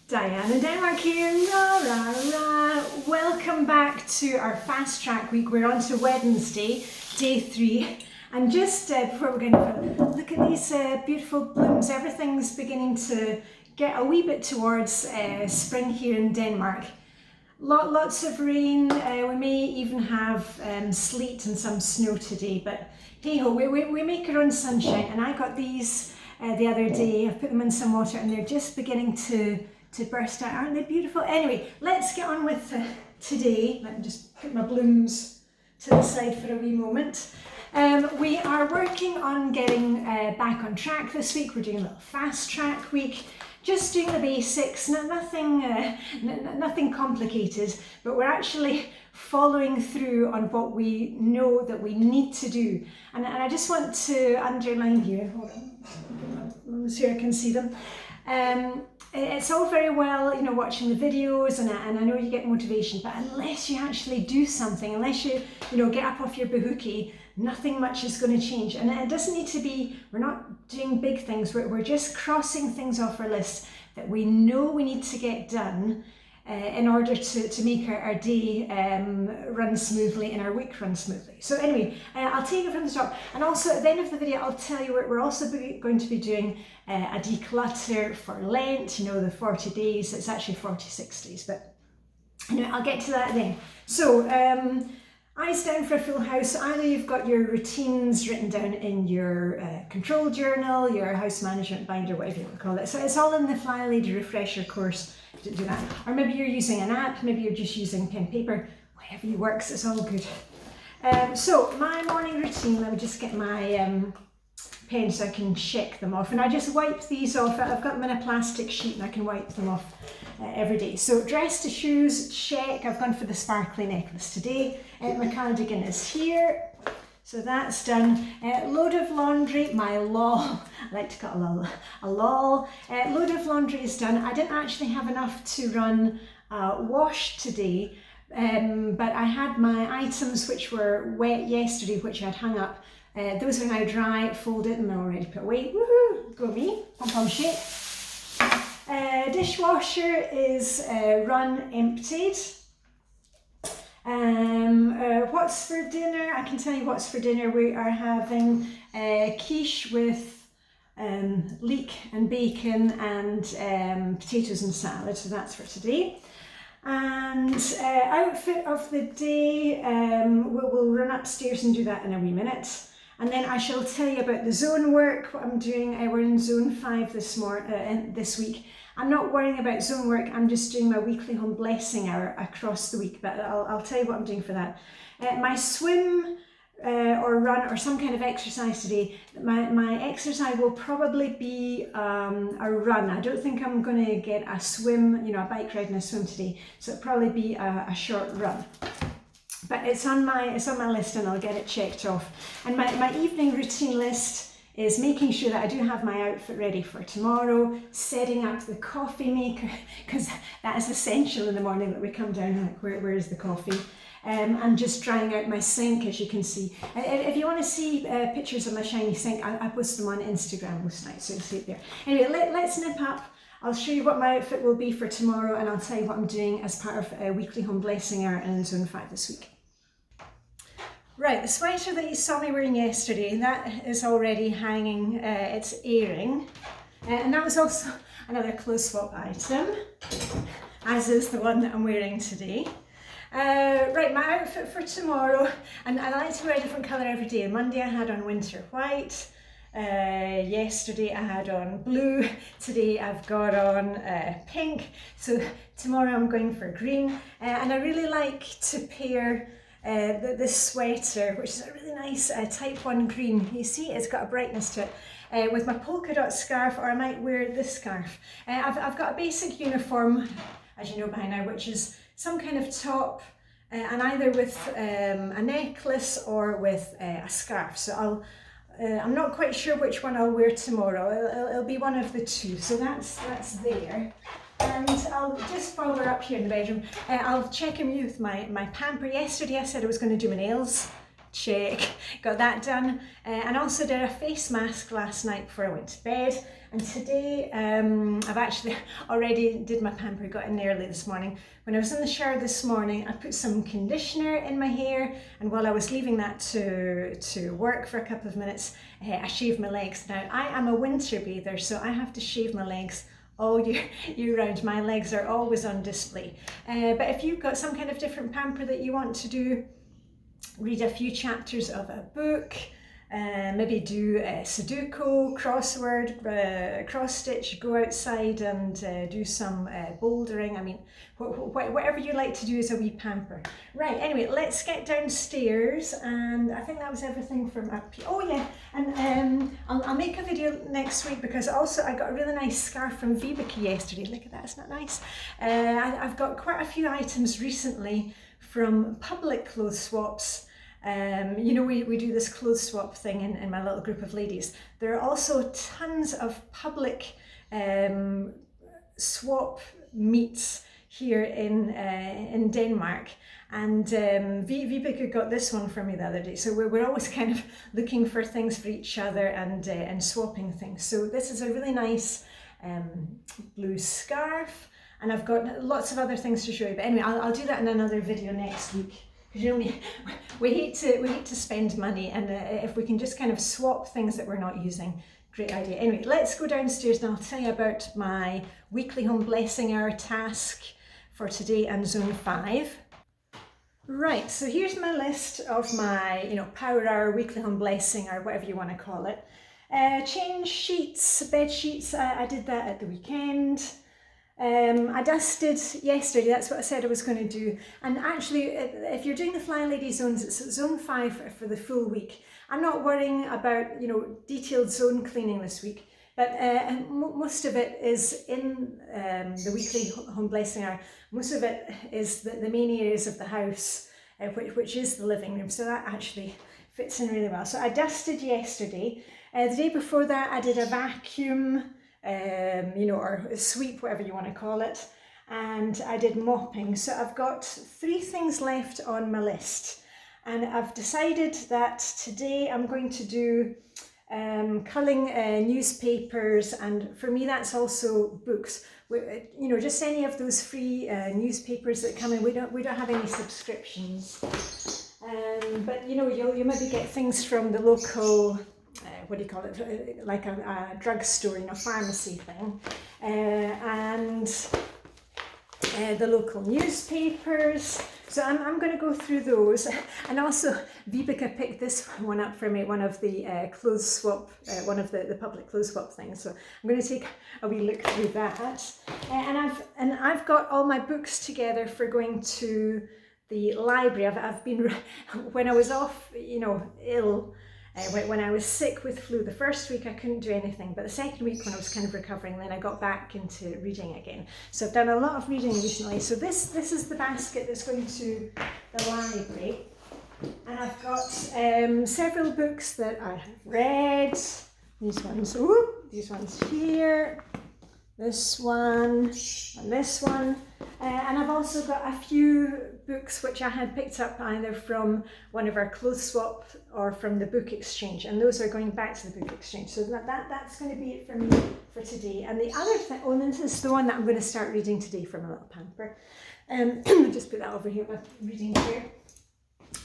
Diane in Denmark here, rah, rah, rah. Welcome back to our fast track week. We're on to Wednesday, day 3. And just before we're going to look at these beautiful blooms, everything's beginning to get a wee bit towards spring here in Denmark. Lots of rain, we may even have sleet and some snow today, but hey ho, we make our own sunshine. And I got these the other day. I've put them in some water and they're just beginning to burst out. Aren't they beautiful? Anyway, let's get on with today. Let me just put my blooms to the side for a wee moment. We are working on getting back on track this week. We're doing a little fast track week, just doing the basics, nothing complicated, but we're actually following through on what we know that we need to do. And I just want to underline here, hold on, so I can see them. It's all very well, you know, watching the videos and I know you get motivation, but unless you actually do something, unless you get up off your bahookie, nothing much is going to change. And it doesn't need to be, we're not doing big things, we're just crossing things off our list that we know we need to get done in order to make our day run smoothly and our week run smoothly. So anyway, I'll take it from the top. And also at the end of the video, I'll tell you we're also going to be doing a declutter for Lent, you know, the 40 days. It's actually 46 days, but anyway, I'll get to that then. So eyes down for a full house. Either you've got your routines written down in your control journal, your house management binder, whatever you want to call it. So it's all in the Flylady refresher course to do that. Or maybe you're using an app, maybe you're just using pen and paper, whatever you works, it's all good. So my morning routine, let me just get my pen so I can check them off. And I just wipe these off. I've got them in a plastic sheet and I can wipe them off every day. So dress to shoes, check. I've gone for the sparkly necklace today. My cardigan is here. So that's done. Load of laundry, my lol, I like to call it a lol. Load of laundry is done. I didn't actually have enough to run wash today, but I had my items which were wet yesterday, which I'd hung up. Those are now dry, folded, and they're already put away. Woohoo! Go me, pom pom shake. Dishwasher is run, emptied. What's for dinner? I can tell you what's for dinner. We are having quiche with leek and bacon and potatoes and salad, so that's for today. And outfit of the day, we'll run upstairs and do that in a wee minute. And then I shall tell you about the zone work, what I'm doing. We're in zone 5 this week. I'm not worrying about zone work, I'm just doing my weekly home blessing hour across the week, but I'll tell you what I'm doing for that. My swim or run or some kind of exercise today, my exercise will probably be a run. I don't think I'm going to get a swim, you know, a bike ride and a swim today, so it'll probably be a short run. But it's on my list and I'll get it checked off. And my evening routine list is making sure that I do have my outfit ready for tomorrow, setting up the coffee maker, because that is essential in the morning that we come down, like where is the coffee? And just drying out my sink, as you can see. If you want to see pictures of my shiny sink, I post them on Instagram most nights, so you'll see it there. Anyway, let's nip up. I'll show you what my outfit will be for tomorrow, and I'll tell you what I'm doing as part of a weekly home blessing hour in Zone 5 this week. Right, the sweater that you saw me wearing yesterday, that is already hanging, it's airing. And that was also another clothes swap item, as is the one that I'm wearing today. Right, my outfit for tomorrow, and I like to wear a different colour every day. Monday I had on winter white, yesterday I had on blue, today I've got on pink, so tomorrow I'm going for green. And I really like to pair this sweater, which is a really nice type 1 green. You see it's got a brightness to it, with my polka dot scarf, or I might wear this scarf. I've got a basic uniform, as you know by now, which is some kind of top and either with a necklace or with a scarf. So I'm not quite sure which one I'll wear tomorrow. It'll be one of the two, so that's there. And I'll just, while we're up here in the bedroom, I'll check in with my pamper. Yesterday I said I was going to do my nails check, got that done. And also did a face mask last night before I went to bed. And today I've actually already did my pamper, got in early this morning. When I was in the shower this morning, I put some conditioner in my hair, and while I was leaving that to work for a couple of minutes, I shaved my legs. Now, I am a winter bather, so I have to shave my legs all year round. My legs are always on display. But if you've got some kind of different pamper that you want to do, read a few chapters of a book, maybe do a Sudoku, crossword, cross stitch, go outside and do some bouldering. I mean, whatever you like to do is a wee pamper. Right, anyway, let's get downstairs, and I think that was everything from up here. Oh yeah, and I'll make a video next week, because also I got a really nice scarf from Vibeke yesterday. Look at that, isn't that nice? I've got quite a few items recently from public clothes swaps. You know, we do this clothes swap thing in my little group of ladies. There are also tons of public swap meets here in Denmark, and Vibeke got this one for me the other day. So we're always kind of looking for things for each other and swapping things. So this is a really nice blue scarf, and I've got lots of other things to show you. But anyway, I'll do that in another video next week. Because you know, we hate to spend money, and if we can just kind of swap things that we're not using, great idea. Anyway, let's go downstairs and I'll tell you about my weekly home blessing hour task for today and zone 5. Right, so here's my list of my, power hour, weekly home blessing, or whatever you want to call it. Change sheets, bed sheets. I did that at the weekend. I dusted yesterday, that's what I said I was going to do. And actually, if you're doing the Flylady Zones, it's zone 5 for the full week. I'm not worrying about, detailed zone cleaning this week, but most of it is in the weekly home blessing hour. Most of it is the main areas of the house, which is the living room. So that actually fits in really well. So I dusted yesterday. The day before that, I did a vacuum, or a sweep, whatever you want to call it, and I did mopping. So I've got 3 things left on my list, and I've decided that today I'm going to do culling newspapers, and for me that's also books. Just any of those free newspapers that come in. We don't have any subscriptions, but you'll maybe get things from the local what do you call it, like a drugstore, pharmacy thing, and the local newspapers. So I'm going to go through those, and also Vibeke picked this one up for me, one of the clothes swap, one of the public clothes swap things. So I'm going to take a wee look through that, and I've got all my books together for going to the library. I've been, when I was off, ill. When I was sick with flu, the first week I couldn't do anything, but the second week when I was kind of recovering, then I got back into reading again. So I've done a lot of reading recently. So this is the basket that's going to the library, and I've got several books that I have read. These ones here, this one, and this one. And I've also got a few books which I had picked up either from one of our clothes swap or from the book exchange, and those are going back to the book exchange. So that's going to be it for me for today. And the other thing, this is the one that I'm going to start reading today from a little pamper. I'll just put that over here, my reading here.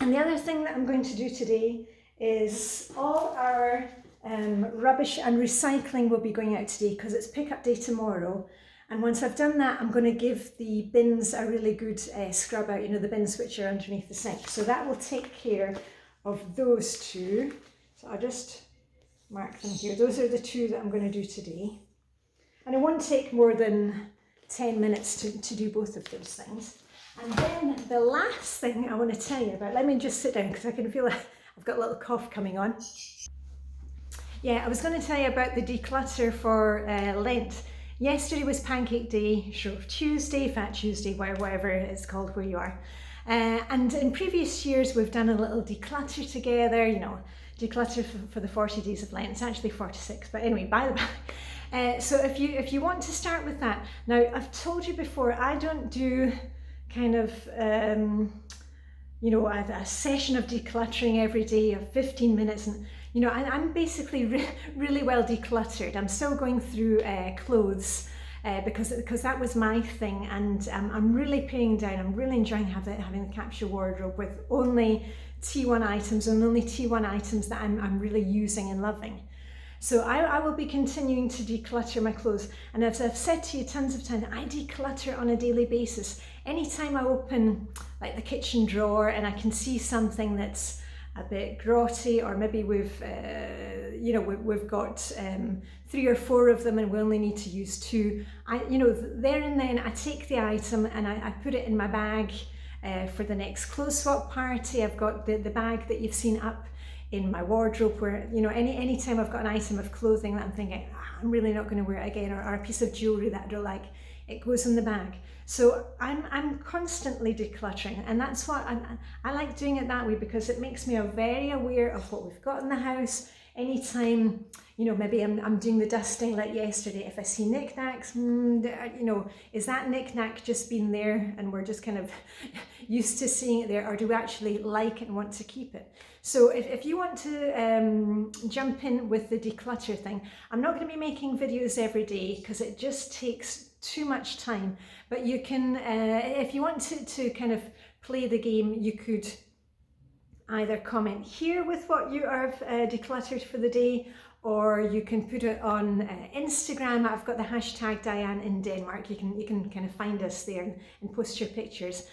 And the other thing that I'm going to do today is all our rubbish and recycling will be going out today, because it's pick up day tomorrow. And once I've done that, I'm going to give the bins a really good scrub out, the bins which are underneath the sink. So that will take care of those 2. So I'll just mark them here. Those are the 2 that I'm going to do today. And it won't take more than 10 minutes to do both of those things. And then the last thing I want to tell you about, let me just sit down because I can feel I've got a little cough coming on. Yeah, I was going to tell you about the declutter for Lent. Yesterday was Pancake Day, Shrove Tuesday, Fat Tuesday, whatever it's called where you are. And in previous years, we've done a little declutter together, declutter for the 40 days of Lent. It's actually 46, but anyway, by the by. So if you want to start with that, now I've told you before, I don't do kind of you know, a session of decluttering every day of 15 minutes. And, you know, I'm basically really well decluttered. I'm still going through clothes because that was my thing. And I'm really paring down. I'm really enjoying having the capsule wardrobe with only T1 items and only T1 items that I'm really using and loving. So I will be continuing to declutter my clothes. And as I've said to you tons of times, I declutter on a daily basis. Anytime I open like the kitchen drawer and I can see something that's a bit grotty, or maybe we've got 3 or 4 of them and we only need to use 2, there and then I take the item and I put it in my bag for the next clothes swap party. I've got the bag that you've seen up in my wardrobe, where, you know, any time I've got an item of clothing that I'm thinking, I'm really not going to wear it again, or a piece of jewellery that I don't like, it goes in the bag. So I'm constantly decluttering, and that's what I like doing it that way, because it makes me very aware of what we've got in the house. Anytime, you know, maybe I'm doing the dusting like yesterday, if I see knickknacks, you know, is that knickknack just been there and we're just kind of used to seeing it there, or do we actually like it and want to keep it? So if you want to jump in with the declutter thing, I'm not going to be making videos every day because it just takes too much time. But you can, if you want to kind of play the game, you could either comment here with what you have decluttered for the day, or you can put it on Instagram. I've got the hashtag Diane in Denmark. You can kind of find us there and post your pictures.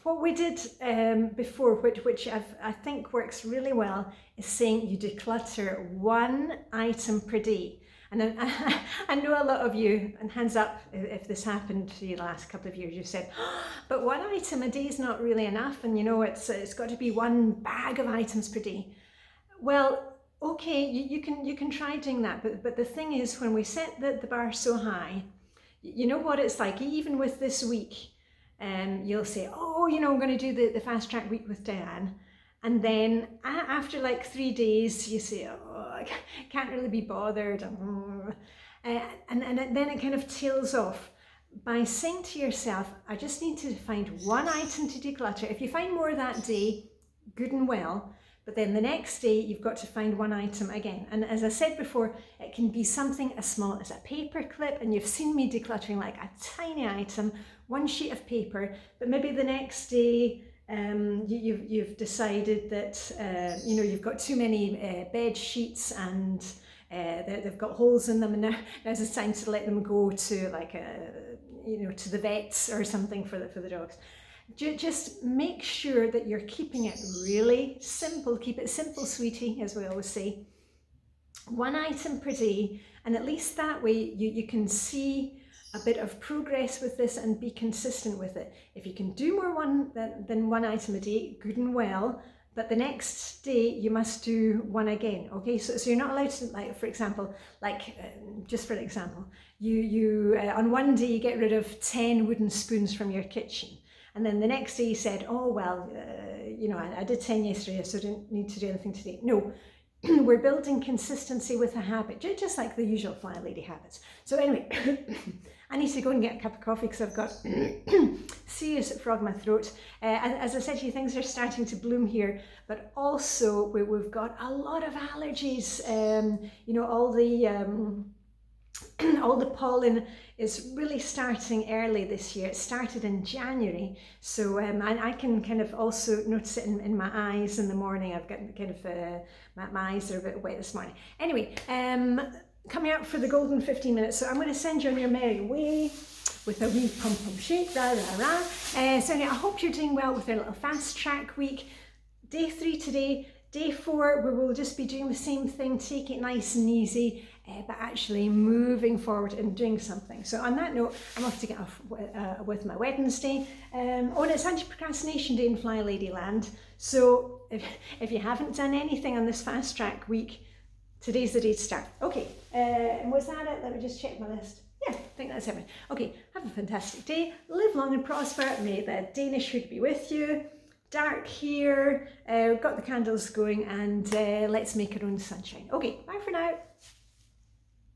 What we did before, which I think works really well, is saying you declutter 1 item per day. And I know a lot of you, and hands up if this happened to you the last couple of years, you've said, oh, but 1 item a day is not really enough, and you know, it's got to be 1 bag of items per day. Well, okay, you can try doing that, but the thing is, when we set the bar so high, you know what it's like, even with this week, you'll say, oh, you know, I'm going to do the fast track week with Diane. And then after like 3 days, you say, oh, I can't really be bothered. And then it kind of tails off. By saying to yourself, I just need to find 1 item to declutter. If you find more that day, good and well. But then the next day, you've got to find 1 item again. And as I said before, it can be something as small as a paper clip. And you've seen me decluttering like a tiny item, 1 sheet of paper. But maybe the next day, you've decided that you know, you've got too many bed sheets and they've got holes in them, and now's the time to let them go to like to the vets or something for the dogs. Just make sure that you're keeping it really simple. Keep it simple, sweetie, as we always say. 1 item per day, and at least that way you can see a bit of progress with this and be consistent with it. If you can do more than 1 item a day, good and well, but the next day you must do 1 again. Okay, so you're not allowed to, like, for example, just for example, you on 1 day you get rid of 10 wooden spoons from your kitchen, and then the next day you said, oh well, you know, I did 10 yesterday, so I don't need to do anything today. No. We're building consistency with a habit, just like the usual Flylady habits. So anyway, I need to go and get a cup of coffee because I've got serious frog in my throat. As I said to you, things are starting to bloom here, but also we've got a lot of allergies. You know, all the pollen is really starting early this year. It started in January, so I can kind of also notice it in my eyes in the morning. I've got kind of my eyes are a bit wet this morning. Anyway, coming up for the golden 15 minutes, so I'm going to send you on your merry way with a wee pom pom shake, rah rah rah. So anyway, I hope you're doing well with our little fast track week. Day 3 today. Day 4, we will just be doing the same thing, take it nice and easy, but actually moving forward and doing something. So on that note, I'm off to get off with my Wednesday. And it's Anti-Procrastination Day in Flylady Land. So if you haven't done anything on this fast track week, today's the day to start. Okay, and was that it? Let me just check my list. Yeah, I think that's everything. Okay, have a fantastic day. Live long and prosper. May the Danish food be with you. Dark here, got the candles going, and let's make our own sunshine. Okay, bye for now.